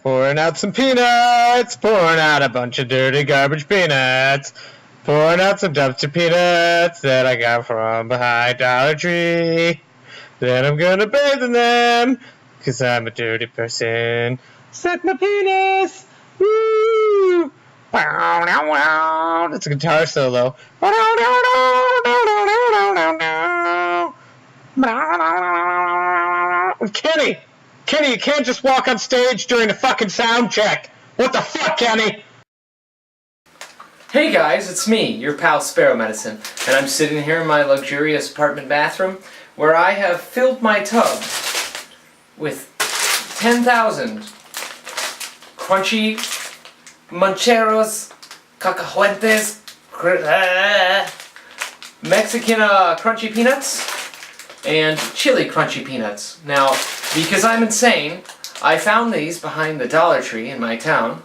Pouring out some peanuts, pouring out a bunch of dirty garbage peanuts, pouring out some dumpster peanuts that I got from behind Dollar Tree. Then I'm gonna bathe in them, 'cause I'm a dirty person. Suck my penis! Woo! That's a guitar solo. Kenny! Kenny, you can't just walk on stage during a fucking sound check! What the fuck, Kenny? Hey guys, it's me, your pal Sparrow Medicine, and I'm sitting here in my luxurious apartment bathroom where I have filled my tub with 10,000 crunchy mancheros, cacahuetes, Mexican crunchy peanuts, and chili crunchy peanuts. Now, because I'm insane, I found these behind the Dollar Tree in my town,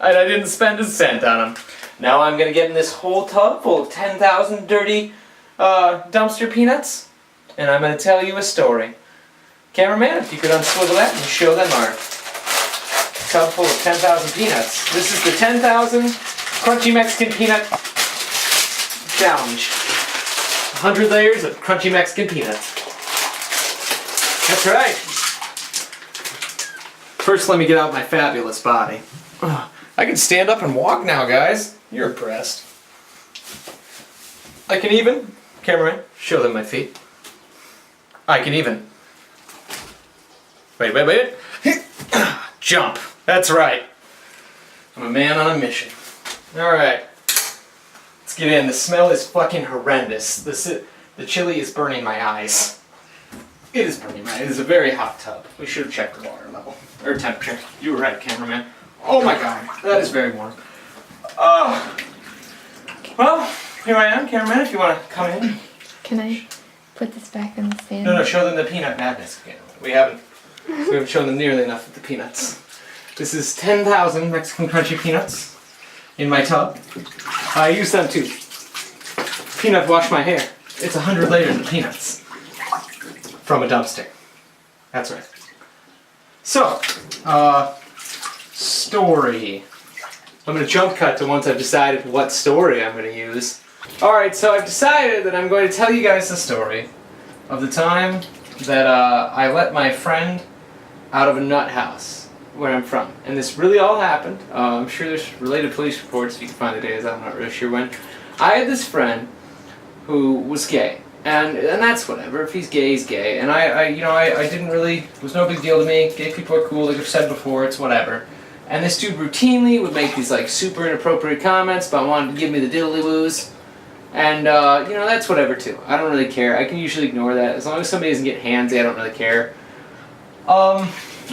and I didn't spend a cent on them. Now I'm gonna get in this whole tub full of 10,000 dirty dumpster peanuts, and I'm gonna tell you a story. Cameraman, if you could unswivel that and show them our tub full of 10,000 peanuts. This is the 10,000 crunchy Mexican peanut challenge. 100 layers of crunchy Mexican peanuts. That's right. First, let me get out my fabulous body. I can stand up and walk now, guys. You're impressed. I can even, cameraman, show them my feet. I can even. Wait. Jump. That's right. I'm a man on a mission. Alright. Let's get in. The smell is fucking horrendous. The chili is burning my eyes. It is burning my eyes. It is a very hot tub. We should have checked the water level. Or temperature. You were right, cameraman. Oh my god. That is very warm. Well, here I am, cameraman, if you want to come in. Can I put this back in the stand? No, show them the peanut madness again. We haven't shown them nearly enough of the peanuts. This is 10,000 Mexican crunchy peanuts in my tub. I use them to peanut wash my hair. It's 100 layers of peanuts from a dumpster. That's right. So, story. I'm going to jump cut to once I've decided what story I'm going to use. Alright, so I've decided that I'm going to tell you guys the story of the time that I let my friend out of a nut house where I'm from. And this really all happened. I'm sure there's related police reports if you can find the days. I'm not really sure when. I had this friend who was gay. And that's whatever. If he's gay, he's gay. And I didn't really, it was no big deal to me. Gay people are cool, like I've said before, it's whatever. And this dude routinely would make these like super inappropriate comments about wanting to give me the diddly-woos. And, that's whatever too. I don't really care. I can usually ignore that. As long as somebody doesn't get handsy, I don't really care.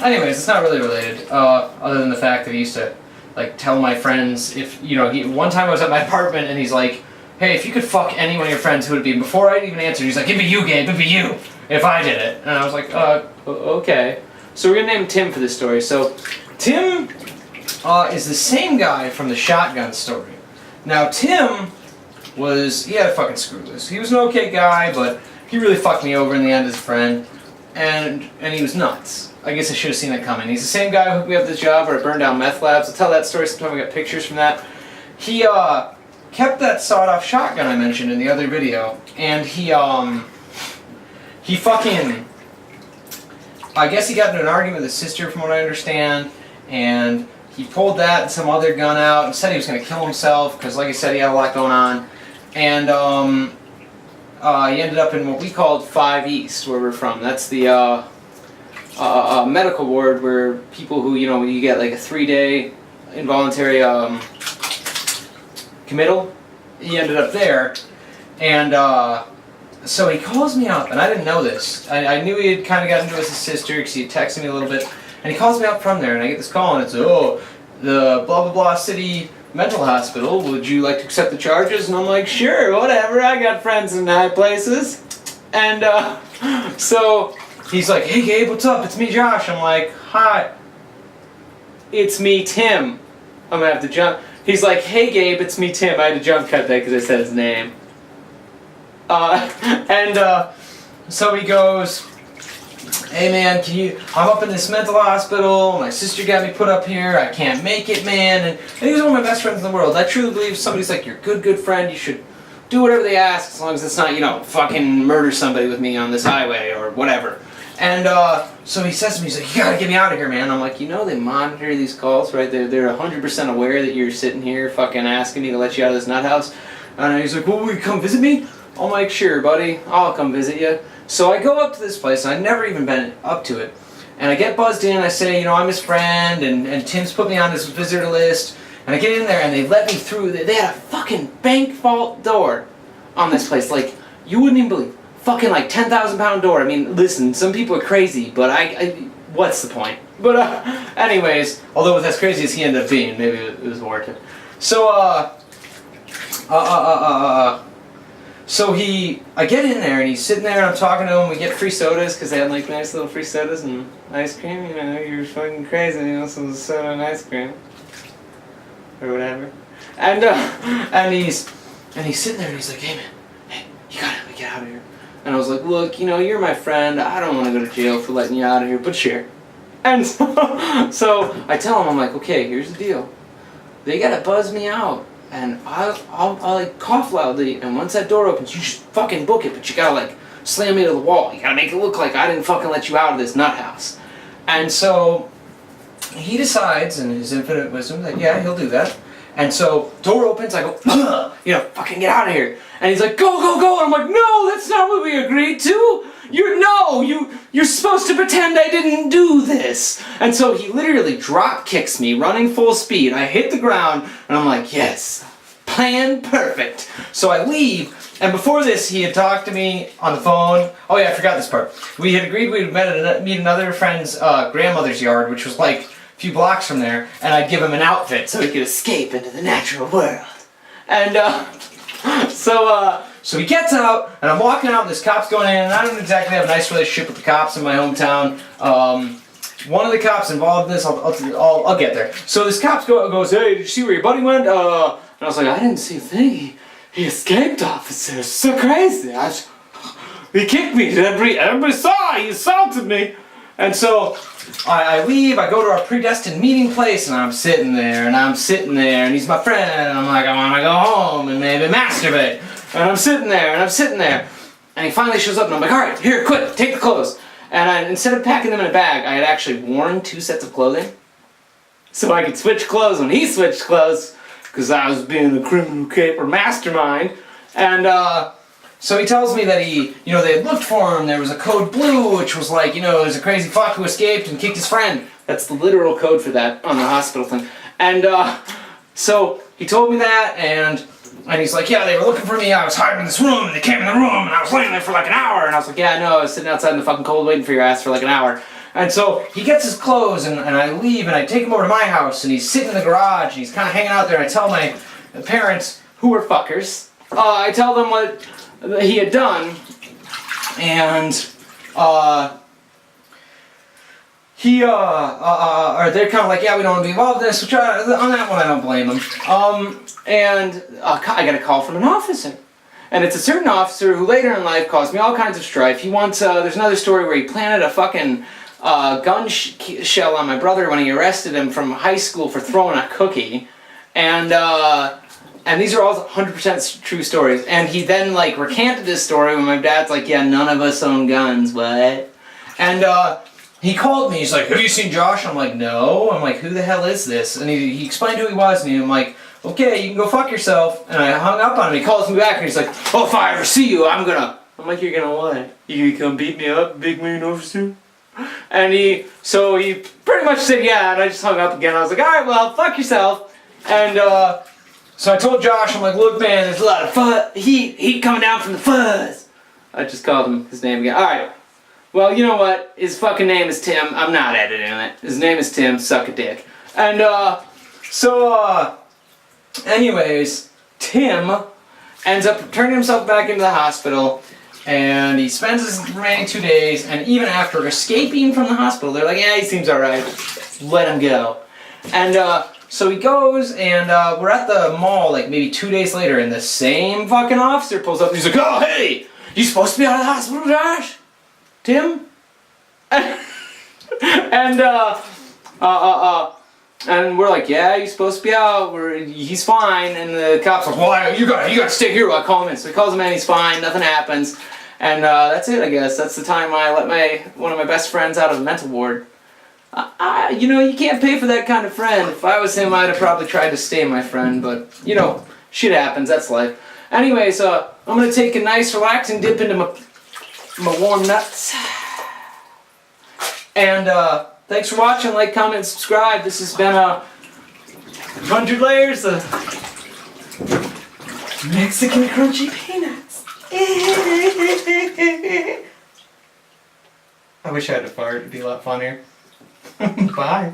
Anyways, it's not really related, other than the fact that he used to, like, tell my friends if, one time I was at my apartment and he's like, hey, if you could fuck any one of your friends, who would it be? And before I even answered, he's like, it'd be you, Gabe, it'd be you, if I did it. And I was like, okay. So we're gonna name Tim for this story. So, Tim is the same guy from the shotgun story. Now, Tim he had a fucking screw loose. He was an okay guy, but he really fucked me over in the end as a friend. And he was nuts. I guess I should have seen that coming. He's the same guy who hooked me up this job where I burned down meth labs. I'll tell that story sometime. I got pictures from that. He kept that sawed-off shotgun I mentioned in the other video, and he fucking, I guess he got into an argument with his sister from what I understand, and he pulled that and some other gun out and said he was going to kill himself because, like I said, he had a lot going on. And he ended up in what we called 5 East, where we're from. That's the medical ward where people who, when you get like a 3-day involuntary committal, he ended up there. And so he calls me up, and I didn't know this. I knew he had kind of gotten into it with his sister because he had texted me a little bit. And he calls me up from there, and I get this call, and it's, the blah blah blah city mental hospital, would you like to accept the charges? And I'm like, sure, whatever, I got friends in high places. And so he's like, hey Gabe, what's up? It's me, Josh. I'm like, hi. It's me, Tim. I'm gonna have to jump. He's like, hey Gabe, it's me, Tim. I had to jump cut that because I said his name. So he goes, hey man, I'm up in this mental hospital, my sister got me put up here, I can't make it, man, and he's one of my best friends in the world. I truly believe if somebody's like your good friend, you should do whatever they ask, as long as it's not, you know, fucking murder somebody with me on this highway, or whatever. And, so he says to me, he's like, you gotta get me out of here, man. I'm like, you know they monitor these calls, right? They're 100% aware that you're sitting here fucking asking me to let you out of this nut house. And he's like, well, will you come visit me? I'm like, sure, buddy, I'll come visit you. So I go up to this place, and I've never even been up to it. And I get buzzed in, I say, you know, I'm his friend, and Tim's put me on his visitor list. And I get in there, and they let me through. They had a fucking bank vault door on this place. Like, you wouldn't even believe. Fucking like 10,000 pound door. I mean, listen, some people are crazy, but what's the point? But anyways, although with as crazy as he ended up being, maybe it was worth it. So so I get in there and he's sitting there and I'm talking to him. We get free sodas because they had like nice little free sodas and ice cream. You know, you're fucking crazy. You know, some soda and ice cream or whatever. And he's sitting there and he's like, hey man, hey, you gotta let me get out of here. And I was like, look, you know, you're my friend. I don't want to go to jail for letting you out of here, but sure. And so I tell him, I'm like, okay, here's the deal. They gotta buzz me out, and I'll like cough loudly, and once that door opens, you just fucking book it, but you gotta like slam me to the wall. You gotta make it look like I didn't fucking let you out of this nut house. And so he decides, in his infinite wisdom, that yeah, he'll do that. And so, door opens, I go, you know, fucking get out of here. And he's like, go, go, go. And I'm like, no, that's not what we agreed to. You're supposed to pretend I didn't do this. And so he literally drop kicks me, running full speed. I hit the ground, and I'm like, yes, plan perfect. So I leave, and before this, he had talked to me on the phone. Oh yeah, I forgot this part. We had agreed we'd meet another friend's grandmother's yard, which was like few blocks from there, and I'd give him an outfit so he could escape into the natural world. And so he gets out, and I'm walking out, and this cop's going in, and I don't exactly have a nice relationship with the cops in my hometown. One of the cops involved in this, I'll get there. So this cop goes, hey, did you see where your buddy went? And I was like, I didn't see a thing. He escaped, officer. It's so crazy. He kicked me. Everybody saw. He assaulted me. And so I leave, I go to our predestined meeting place, and I'm sitting there, and he's my friend, and I'm like, I want to go home and maybe masturbate. And I'm sitting there, and he finally shows up, and I'm like, alright, here, quick, take the clothes. And instead of packing them in a bag, I had actually worn 2 sets of clothing, so I could switch clothes when he switched clothes, because I was being a criminal caper mastermind. And so he tells me that they had looked for him, there was a code blue, which was like, there's a crazy fuck who escaped and kicked his friend. That's the literal code for that on the hospital thing. And so he told me that, and he's like, yeah, they were looking for me, I was hiding in this room, and they came in the room, and I was laying there for like an hour. And I was like, yeah, no, I was sitting outside in the fucking cold waiting for your ass for like an hour. And so he gets his clothes, and I leave, and I take him over to my house, and he's sitting in the garage, and he's kind of hanging out there, and I tell my parents, who were fuckers, I tell them what he had done, and they're kind of like, yeah, we don't want to be involved in this, which on that one I don't blame them. And I got a call from an officer. And it's a certain officer who later in life caused me all kinds of strife. He once, there's another story where he planted a fucking gun shell on my brother when he arrested him from high school for throwing a cookie. And these are all 100% true stories. And he then, like, recanted this story when my dad's like, yeah, none of us own guns, what? And he called me, he's like, have you seen Josh? I'm like, no. I'm like, who the hell is this? And he explained who he was, and I'm like, okay, you can go fuck yourself. And I hung up on him. He calls me back, and he's like, oh, if I ever see you, I'm like, you're gonna what? You gonna come beat me up, big mean officer? And so he pretty much said yeah, and I just hung up again. I was like, alright, well, fuck yourself. And so I told Josh, I'm like, look man, there's a lot of heat coming down from the fuzz. I just called him his name again. Alright, well, you know what? His fucking name is Tim. I'm not editing it. His name is Tim, suck a dick. And anyways, Tim ends up turning himself back into the hospital, and he spends his remaining 2 days, and even after escaping from the hospital, they're like, yeah, he seems alright, let him go. And so he goes, and we're at the mall like maybe 2 days later, and the same fucking officer pulls up, and he's like, oh, hey, you supposed to be out of the hospital, Josh? Tim? And and we're like, yeah, he's supposed to be out. He's fine. And the cop's like, well, you gotta stay here while I call him in. So he calls him in. He's fine. Nothing happens. And that's it, I guess. That's the time I let one of my best friends out of the mental ward. You know, you can't pay for that kind of friend. If I was him, I'd have probably tried to stay my friend. But you know, shit happens. That's life. Anyways, I'm gonna take a nice, relaxing dip into my warm nuts. And thanks for watching. Like, comment, subscribe. This has been 100 layers of Mexican crunchy peanuts. I wish I had a fart. It'd be a lot funnier. Bye.